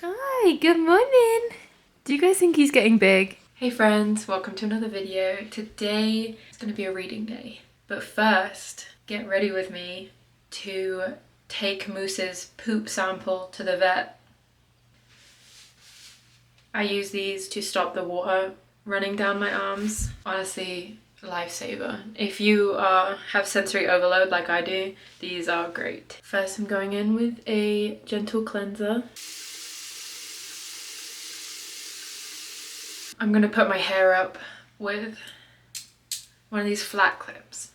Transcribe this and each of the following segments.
Hi, good morning. Do you guys think he's getting big? Hey friends, welcome to another video. Today is going to be a reading day. But first, get ready with me to take Moose's poop sample to the vet. I use these to stop the water running down my arms. Honestly, lifesaver. If you have sensory overload like I do, these are great. First, I'm going in with a gentle cleanser. I'm gonna put my hair up with one of these flat clips.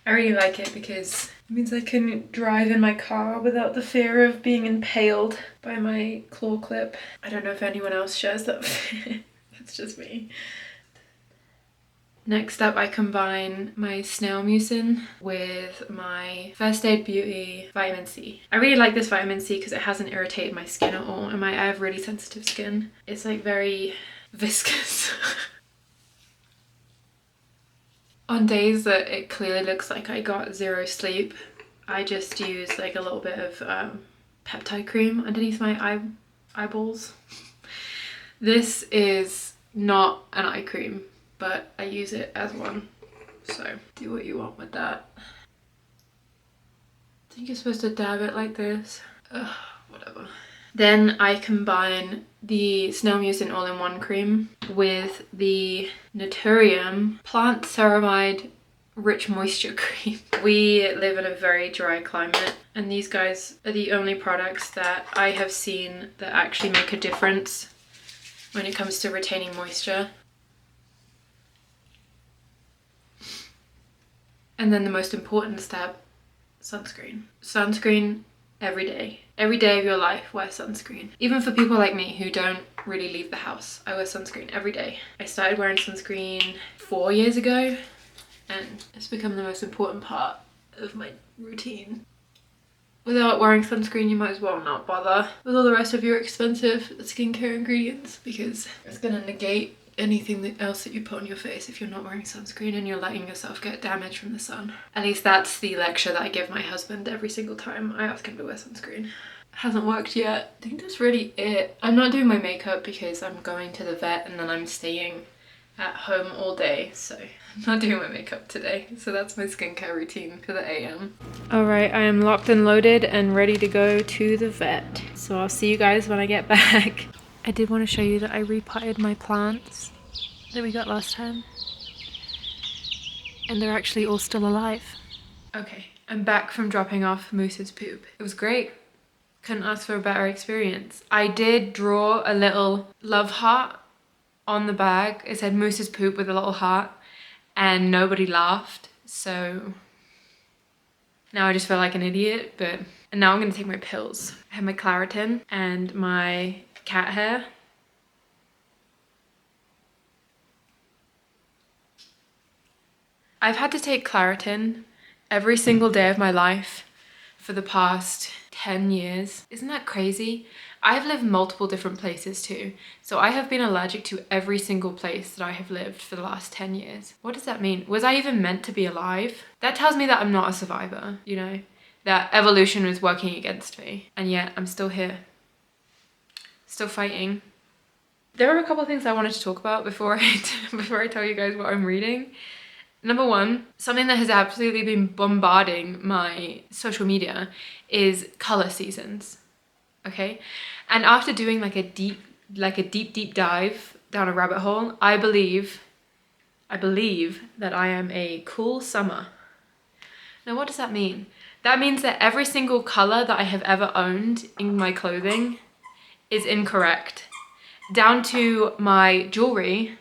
I really like it because it means I can drive in my car without the fear of being impaled by my claw clip. I don't know if anyone else shares that fear. That's just me. Next up, I combine my snail mucin with my First Aid Beauty vitamin C. I really like this vitamin C because it hasn't irritated my skin at all, and I have really sensitive skin. It's like very viscous. On days that it clearly looks like I got zero sleep, I just use like a little bit of peptide cream underneath my eyeballs. This is not an eye cream, but I use it as one, so do what you want with that. I think you're supposed to dab it like this. Ugh, whatever. Then I combine the snail mucin all-in-one cream with the Naturium plant ceramide rich moisture cream. We live in a very dry climate, and these guys are the only products that I have seen that actually make a difference when it comes to retaining moisture. And then the most important step, sunscreen. Sunscreen every day. Every day of your life, wear sunscreen. Even for people like me who don't really leave the house, I wear sunscreen every day. I started wearing sunscreen 4 years ago, and it's become the most important part of my routine. Without wearing sunscreen, you might as well not bother with all the rest of your expensive skincare ingredients, because it's gonna negate anything else that you put on your face if you're not wearing sunscreen and you're letting yourself get damage from the sun. At least that's the lecture that I give my husband every single time I ask him to wear sunscreen. Hasn't worked yet. I think that's really it. I'm not doing my makeup because I'm going to the vet and then I'm staying at home all day, so I'm not doing my makeup today. So that's my skincare routine for the AM. Alright, I am locked and loaded and ready to go to the vet. So I'll see you guys when I get back. I did want to show you that I repotted my plants that we got last time. And they're actually all still alive. Okay, I'm back from dropping off Moose's poop. It was great. Couldn't ask for a better experience. I did draw a little love heart on the bag. It said Moose's poop with a little heart, and nobody laughed. So now I just feel like an idiot, and now I'm gonna take my pills. I have my Claritin and my cat hair. I've had to take Claritin every single day of my life for the past 10 years. Isn't that crazy? I've lived multiple different places too, so I have been allergic to every single place that I have lived for the last 10 years. What does that mean? Was I even meant to be alive? That tells me that I'm not a survivor, you know? That evolution was working against me, and yet I'm still here. Still fighting. There are a couple of things I wanted to talk about before I tell you guys what I'm reading. Number one, something that has absolutely been bombarding my social media is color seasons, okay? And after doing like a deep dive down a rabbit hole, I believe that I am a cool summer. Now, what does that mean? That means that every single color that I have ever owned in my clothing is incorrect. Down to my jewelry,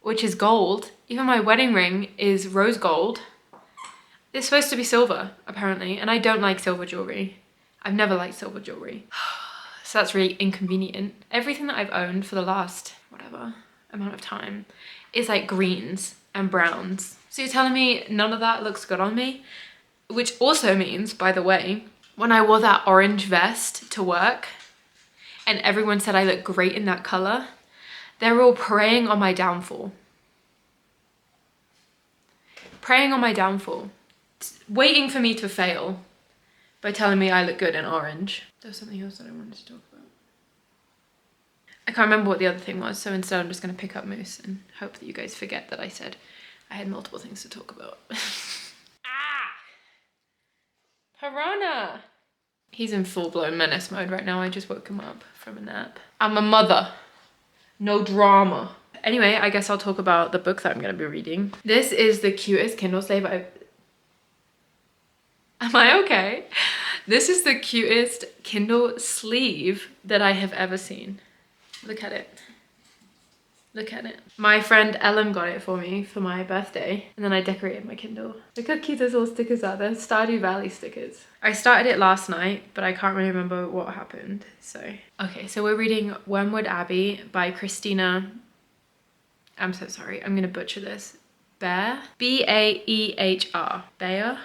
which is gold. Even my wedding ring is rose gold. It's supposed to be silver, apparently, and I don't like silver jewelry. I've never liked silver jewelry. So that's really inconvenient. Everything that I've owned for the last, whatever amount of time is like greens and browns. So you're telling me none of that looks good on me? Which also means, by the way, when I wore that orange vest to work and everyone said I look great in that color, they were all preying on my downfall. Preying on my downfall. Waiting for me to fail by telling me I look good in orange. There was something else that I wanted to talk about. I can't remember what the other thing was, so instead I'm just going to pick up Moose and hope that you guys forget that I said I had multiple things to talk about. Ah! Piranha! He's in full-blown menace mode right now. I just woke him up from a nap. I'm a mother. No drama. Anyway, I guess I'll talk about the book that I'm going to be reading. This is the cutest Kindle sleeve Am I okay? This is the cutest Kindle sleeve that I have ever seen. Look at it. Look at it. My friend Ellen got it for me for my birthday, and then I decorated my Kindle. Look how cute those little stickers are. They're Stardew Valley stickers. I started it last night, but I can't really remember what happened, so. Okay, so we're reading Wormwood Abbey by Christina, I'm so sorry, I'm gonna butcher this. Baehr? B-A-E-H-R. Baehr?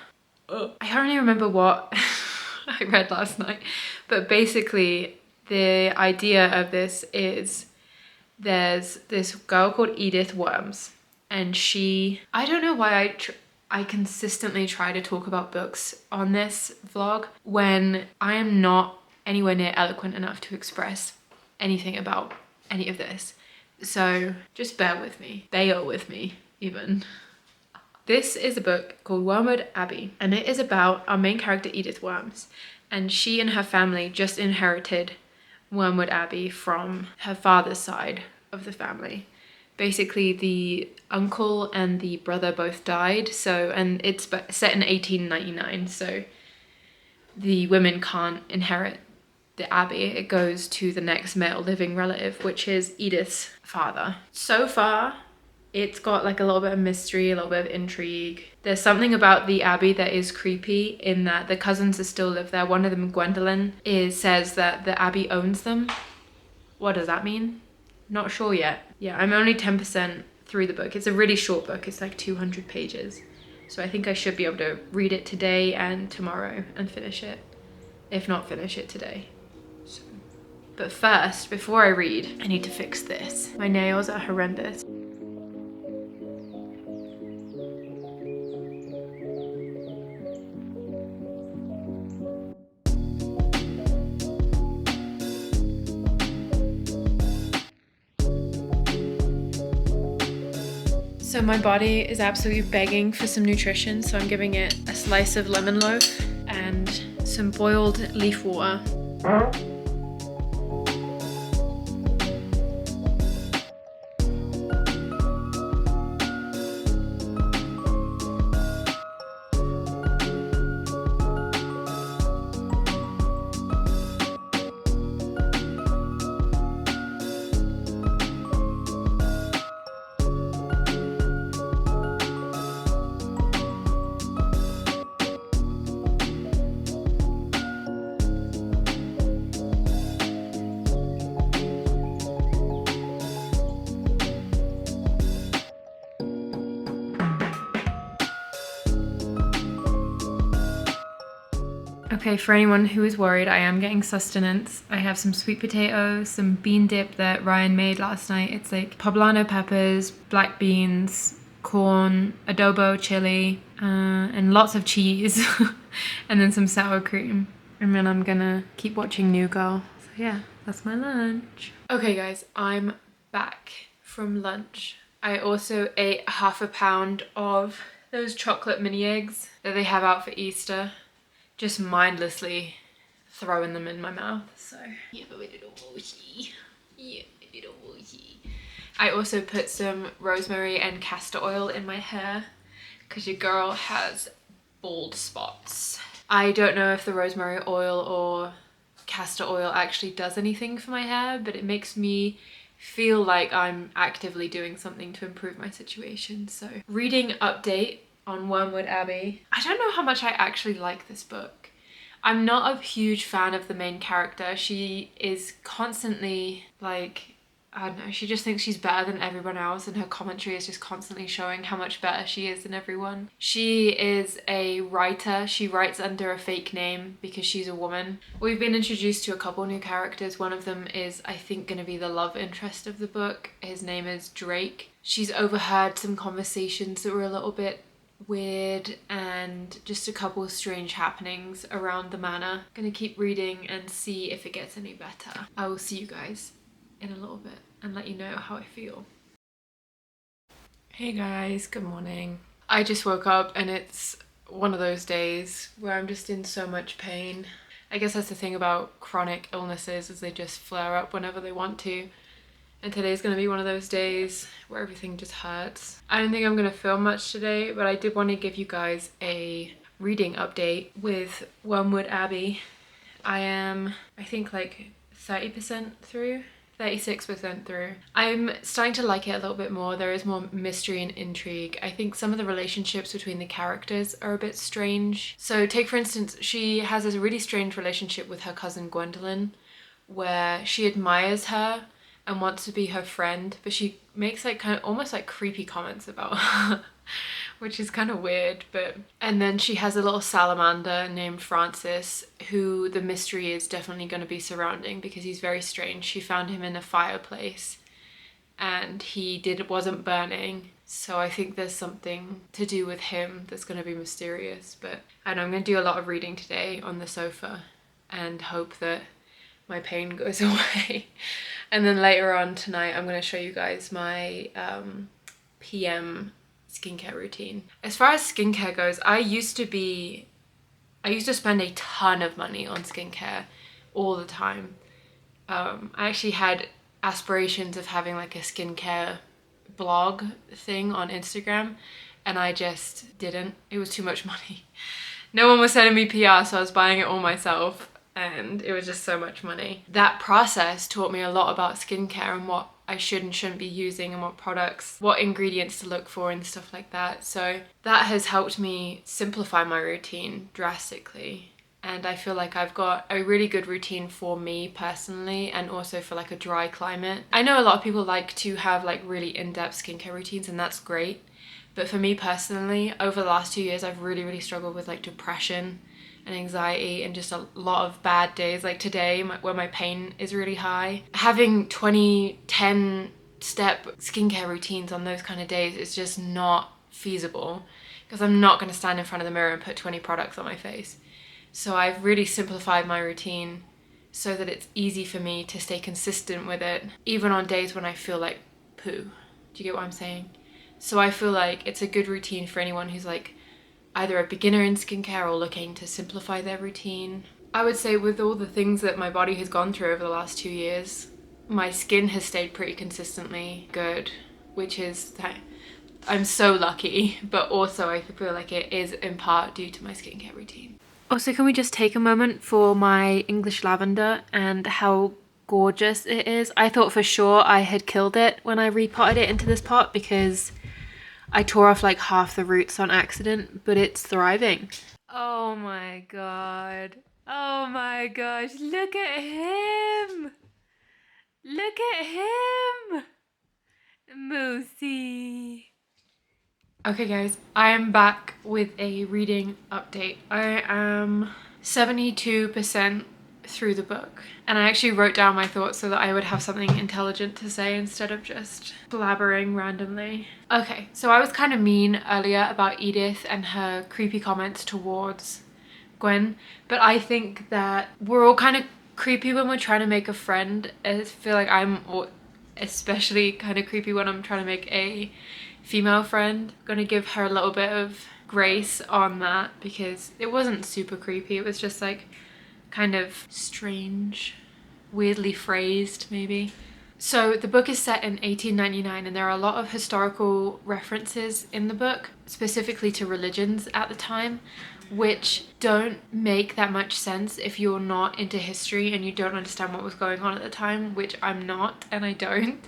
I can't really remember what I read last night, but basically the idea of this is there's this girl called Edith Worms, and I don't know why I consistently try to talk about books on this vlog when I am not anywhere near eloquent enough to express anything about any of this. So just bear with me even. This is a book called Wormwood Abbey, and it is about our main character Edith Worms, and she and her family just inherited Wormwood Abbey from her father's side of the family. Basically the uncle and the brother both died, and it's set in 1899, so the women can't inherit the abbey. It goes to the next male living relative, which is Edith's father. So far it's got like a little bit of mystery, a little bit of intrigue. There's something about the abbey that is creepy in that the cousins that still live there, one of them, Gwendolyn, says that the abbey owns them. What does that mean? Not sure yet. Yeah, I'm only 10% through the book. It's a really short book. It's like 200 pages. So I think I should be able to read it today and tomorrow and finish it. If not finish it today. So. But first, before I read, I need to fix this. My nails are horrendous. So my body is absolutely begging for some nutrition, so I'm giving it a slice of lemon loaf and some boiled leaf water. Okay, for anyone who is worried, I am getting sustenance. I have some sweet potatoes, some bean dip that Ryan made last night. It's like poblano peppers, black beans, corn, adobo, chili, and lots of cheese, and then some sour cream. And then I'm gonna keep watching New Girl. So yeah, that's my lunch. Okay guys, I'm back from lunch. I also ate half a pound of those chocolate mini eggs that they have out for Easter. Just mindlessly throwing them in my mouth, so yeah, but we did a woozy. Yeah, we did a woozy. I also put some rosemary and castor oil in my hair because your girl has bald spots. I don't know if the rosemary oil or castor oil actually does anything for my hair, but it makes me feel like I'm actively doing something to improve my situation. So reading update on Wormwood Abbey. I don't know how much I actually like this book. I'm not a huge fan of the main character. She is constantly like, I don't know, she just thinks she's better than everyone else, and her commentary is just constantly showing how much better she is than everyone. She is a writer. She writes under a fake name because she's a woman. We've been introduced to a couple new characters. One of them is, I think, going to be the love interest of the book. His name is Drake. She's overheard some conversations that were a little bit weird and just a couple of strange happenings around the manor. Gonna keep reading and see if it gets any better. I will see you guys in a little bit and let you know how I feel. Hey guys, good morning. I just woke up and it's one of those days where I'm just in so much pain. I guess that's the thing about chronic illnesses, is they just flare up whenever they want to. And today's gonna be one of those days where everything just hurts. I don't think I'm gonna film much today, but I did want to give you guys a reading update with Wormwood Abbey. I am, I think, like 30% through, 36% through. I'm starting to like it a little bit more. There is more mystery and intrigue. I think some of the relationships between the characters are a bit strange. So take for instance, she has this really strange relationship with her cousin Gwendolyn, where she admires her and wants to be her friend, but she makes like kind of almost like creepy comments about her, which is kind of weird. And then she has a little salamander named Francis, who the mystery is definitely going to be surrounding because he's very strange. She found him in a fireplace and he wasn't burning, so I think there's something to do with him that's going to be mysterious. But I know I'm going to do a lot of reading today on the sofa and hope that my pain goes away. And then later on tonight, I'm going to show you guys my PM skincare routine. As far as skincare goes, I used to spend a ton of money on skincare all the time. I actually had aspirations of having like a skincare blog thing on Instagram, and I just didn't. It was too much money. No one was sending me PR, so I was buying it all myself. And it was just so much money. That process taught me a lot about skincare and what I should and shouldn't be using and what products, what ingredients to look for and stuff like that. So that has helped me simplify my routine drastically. And I feel like I've got a really good routine for me personally, and also for like a dry climate. I know a lot of people like to have like really in-depth skincare routines, and that's great. But for me personally, over the last 2 years, I've really struggled with like depression and anxiety and just a lot of bad days, like today where my pain is really high. Having 10 step skincare routines on those kind of days is just not feasible, because I'm not going to stand in front of the mirror and put 20 products on my face. So I've really simplified my routine so that it's easy for me to stay consistent with it, even on days when I feel like poo. Do you get what I'm saying? So I feel like it's a good routine for anyone who's like either a beginner in skincare or looking to simplify their routine. I would say with all the things that my body has gone through over the last 2 years, my skin has stayed pretty consistently good, which is, I'm so lucky, but also I feel like it is in part due to my skincare routine. Also, can we just take a moment for my English lavender and how gorgeous it is? I thought for sure I had killed it when I repotted it into this pot because I tore off like half the roots on accident, but it's thriving. Oh my god. Oh my gosh. Look at him. Look at him. Moosey. Okay guys, I am back with a reading update. I am 72% through the book, and I actually wrote down my thoughts so that I would have something intelligent to say instead of just blabbering randomly. Okay, so I was kind of mean earlier about Edith and her creepy comments towards Gwen, but I think that we're all kind of creepy when we're trying to make a friend. I feel like I'm especially kind of creepy when I'm trying to make a female friend. I'm gonna give her a little bit of grace on that because it wasn't super creepy. It was just like kind of strange, weirdly phrased maybe. So the book is set in 1899 and there are a lot of historical references in the book, specifically to religions at the time, which don't make that much sense if you're not into history and you don't understand what was going on at the time, which I'm not and I don't.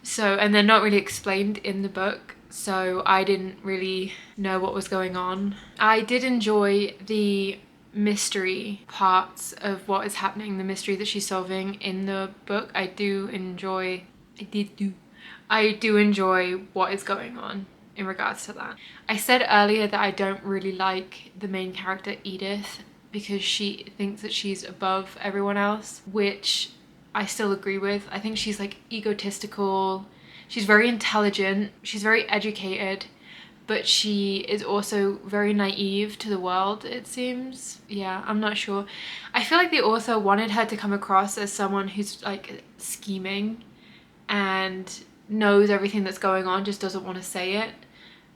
So, and they're not really explained in the book, so I didn't really know what was going on. I did enjoy the mystery parts of what is happening, the mystery that she's solving in the book. I do enjoy what is going on in regards to that. I said earlier that I don't really like the main character Edith because she thinks that she's above everyone else, which I still agree with. I think she's like egotistical. She's very intelligent. She's very educated, but she is also very naive to the world, it seems. Yeah, I'm not sure. I feel like the author wanted her to come across as someone who's like scheming and knows everything that's going on, just doesn't want to say it.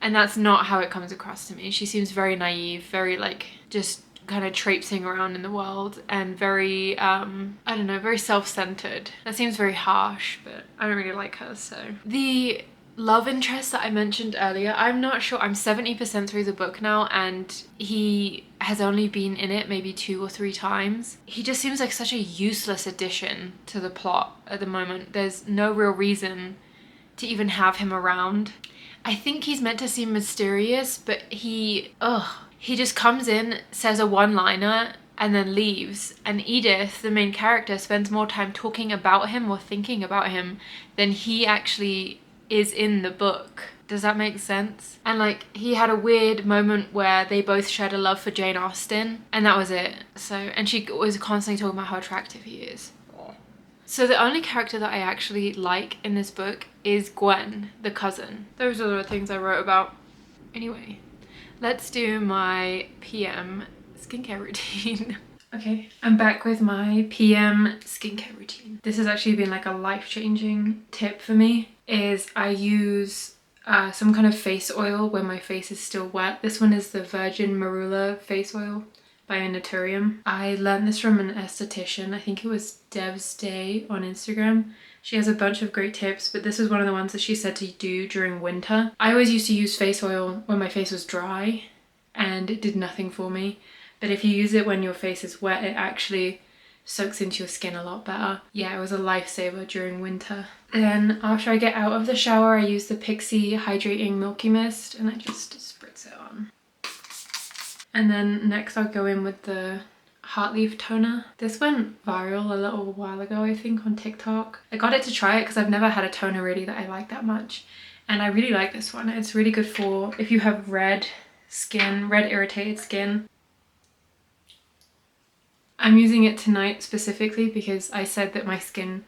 And that's not how it comes across to me. She seems very naive, very like just kind of traipsing around in the world, and very I don't know, very self-centered. That seems very harsh, but I don't really like her. So the love interest that I mentioned earlier, I'm not sure. I'm 70% through the book now, and he has only been in it maybe 2 or 3 times. He just seems like such a useless addition to the plot at the moment. There's no real reason to even have him around. I think he's meant to seem mysterious, but he just comes in, says a one-liner, and then leaves. And Edith, the main character, spends more time talking about him or thinking about him than he actually is in the book. Does that make sense? And like, he had a weird moment where they both shared a love for Jane Austen, and that was it. So, and she was constantly talking about how attractive he is. So the only character that I actually like in this book is Gwen, the cousin. Those are the things I wrote about. Anyway, let's do my PM skincare routine. Okay, I'm back with my PM skincare routine. This has actually been like a life-changing tip for me, is I use some kind of face oil when my face is still wet. This one is the Virgin Marula face oil by Naturium. I learned this from an esthetician. I think it was Dev's Day on Instagram. She has a bunch of great tips, but this is one of the ones that she said to do during winter. I always used to use face oil when my face was dry, and it did nothing for me. But if you use it when your face is wet, it actually soaks into your skin a lot better. Yeah, it was a lifesaver during winter. Then after I get out of the shower, I use the Pixi Hydrating Milky Mist, and I just spritz it on. And then next I'll go in with the Heartleaf toner. This went viral a little while ago, I think, on TikTok. I got it to try it because I've never had a toner really that I like that much. And I really like this one. It's really good for if you have red skin, red irritated skin. I'm using it tonight specifically because I said that my skin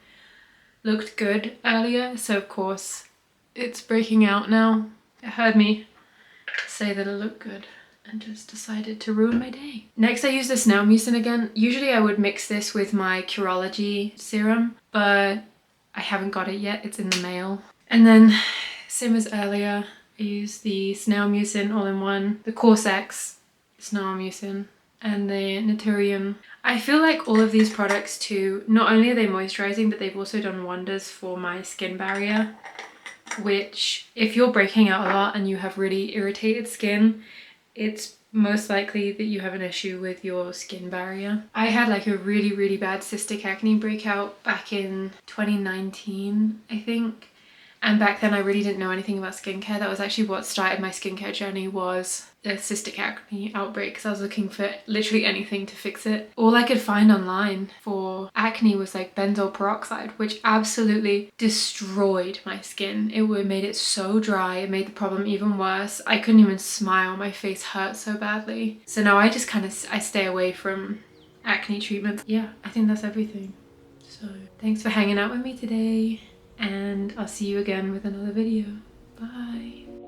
looked good earlier. So of course it's breaking out now. It heard me say that it looked good and just decided to ruin my day. Next I use the Snail Mucin again. Usually I would mix this with my Curology serum, but I haven't got it yet. It's in the mail. And then same as earlier, I use the Snail Mucin all-in-one, the Corsex Snail Mucin, and the Naturium. I feel like all of these products too, not only are they moisturizing, but they've also done wonders for my skin barrier, which if you're breaking out a lot and you have really irritated skin, it's most likely that you have an issue with your skin barrier. I had like a really bad cystic acne breakout back in 2019, I think. And back then I really didn't know anything about skincare. That was actually what started my skincare journey, was the cystic acne outbreak, because I was looking for literally anything to fix it. All I could find online for acne was like benzoyl peroxide, which absolutely destroyed my skin. It made it so dry. It made the problem even worse. I couldn't even smile. My face hurt so badly. So now I just I stay away from acne treatments. Yeah, I think that's everything. So thanks for hanging out with me today, and I'll see you again with another video. Bye.